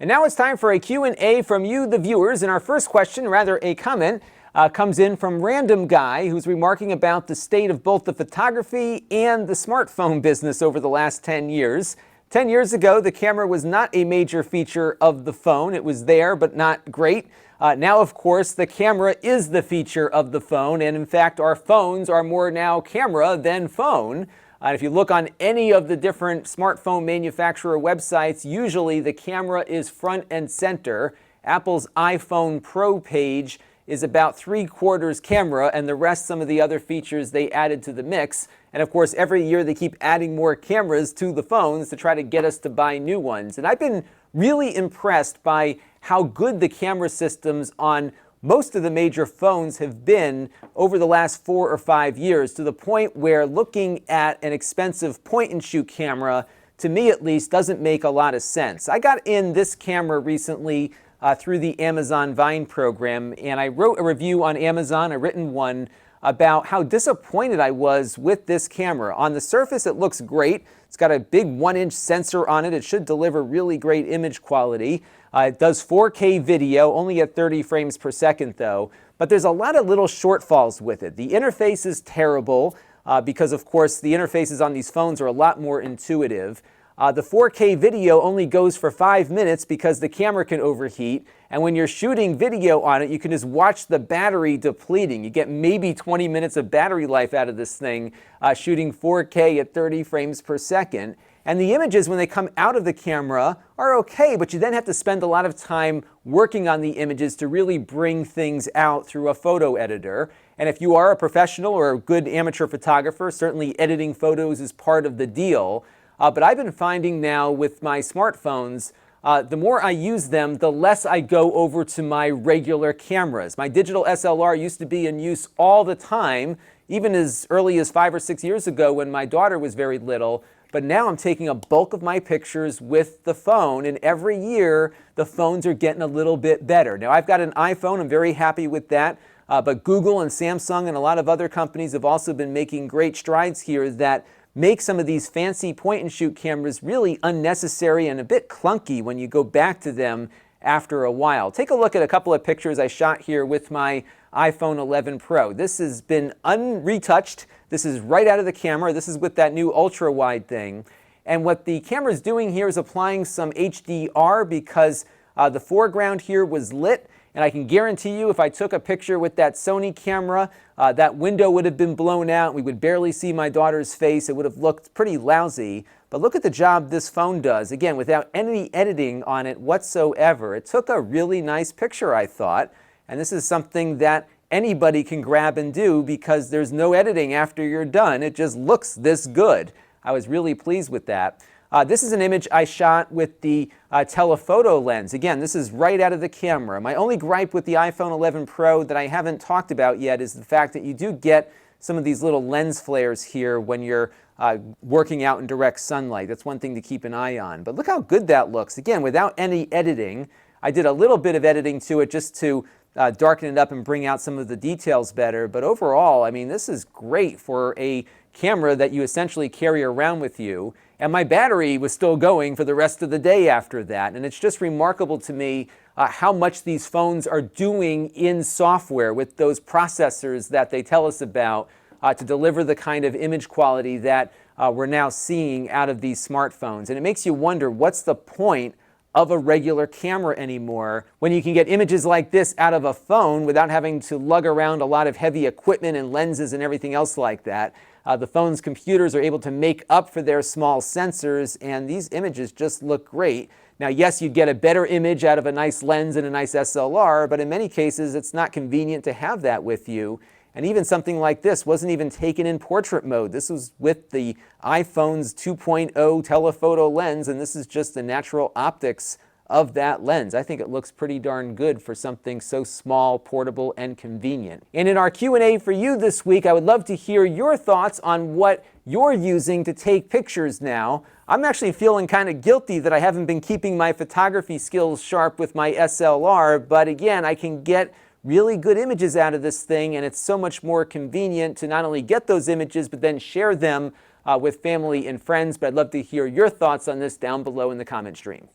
And now it's time for a Q&A from you, the viewers. And our first question, rather a comment, comes in from Random Guy, who's remarking about the state of both the photography and the smartphone business over the last 10 years. 10 years ago, the camera was not a major feature of the phone. It was there, but not great. Now, of course, the camera is the feature of the phone. And in fact, our phones are more now camera than phone. If you look on any of the different smartphone manufacturer websites, usually the camera is front and center. Apple's iPhone Pro page is about 3/4 camera, and the rest some of the other features they added to the mix. And of course, every year they keep adding more cameras to the phones to try to get us to buy new ones. And I've been really impressed by how good the camera systems on most of the major phones have been over the last 4 or 5 years, to the point where looking at an expensive point-and-shoot camera, to me at least, doesn't make a lot of sense. I got in this camera recently through the Amazon Vine program, and I wrote a review on Amazon, a written one, about how disappointed I was with this camera. On the surface, it looks great. It's got a big 1-inch sensor on it. It should deliver really great image quality. It does 4K video, only at 30 frames per second though, but there's a lot of little shortfalls with it. The interface is terrible because, of course, the interfaces on these phones are a lot more intuitive. The 4K video only goes for 5 minutes because the camera can overheat, and when you're shooting video on it, you can just watch the battery depleting. You get maybe 20 minutes of battery life out of this thing shooting 4K at 30 frames per second. And the images, when they come out of the camera, are okay, but you then have to spend a lot of time working on the images to really bring things out through a photo editor. And if you are a professional or a good amateur photographer, certainly editing photos is part of the deal. But I've been finding now with my smartphones, the more I use them, the less I go over to my regular cameras. My digital SLR used to be in use all the time, even as early as 5 or 6 years ago when my daughter was very little. But now I'm taking a bulk of my pictures with the phone, and every year the phones are getting a little bit better. Now, I've got an iPhone. I'm very happy with that. But Google and Samsung and a lot of other companies have also been making great strides here that make some of these fancy point-and-shoot cameras really unnecessary and a bit clunky when you go back to them after a while. Take a look at a couple of pictures I shot here with my iPhone 11 Pro. This has been unretouched. This is right out of the camera. This is with that new ultra-wide thing. And what the camera is doing here is applying some HDR because the foreground here was lit. And I can guarantee you if I took a picture with that Sony camera, that window would have been blown out. We would barely see my daughter's face. It would have looked pretty lousy. But look at the job this phone does. Again, without any editing on it whatsoever. It took a really nice picture, I thought. And this is something that anybody can grab and do because there's no editing after you're done. It just looks this good. I was really pleased with that. This is an image I shot with the telephoto lens. Again, this is right out of the camera. My only gripe with the iPhone 11 Pro that I haven't talked about yet is the fact that you do get some of these little lens flares here when you're working out in direct sunlight. That's one thing to keep an eye on. But look how good that looks. Again, without any editing. I did a little bit of editing to it just to darken it up and bring out some of the details better. But overall, I mean, this is great for a camera that you essentially carry around with you. And my battery was still going for the rest of the day after that. And it's just remarkable to me how much these phones are doing in software with those processors that they tell us about to deliver the kind of image quality that we're now seeing out of these smartphones. And it makes you wonder, what's the point of a regular camera anymore when you can get images like this out of a phone without having to lug around a lot of heavy equipment and lenses and everything else like that. The phone's computers are able to make up for their small sensors, and these images just look great. Now, yes, you get a better image out of a nice lens and a nice SLR, but in many cases it's not convenient to have that with you. And even something like this wasn't even taken in portrait mode. This was with the iPhone's 2.0 telephoto lens, and this is just the natural optics of that lens. I think it looks pretty darn good for something so small, portable, and convenient. And in our Q&A for you this week, I would love to hear your thoughts on what you're using to take pictures now. I'm actually feeling kind of guilty that I haven't been keeping my photography skills sharp with my SLR, but again, I can get really good images out of this thing, and it's so much more convenient to not only get those images, but then share them with family and friends. But I'd love to hear your thoughts on this down below in the comment stream.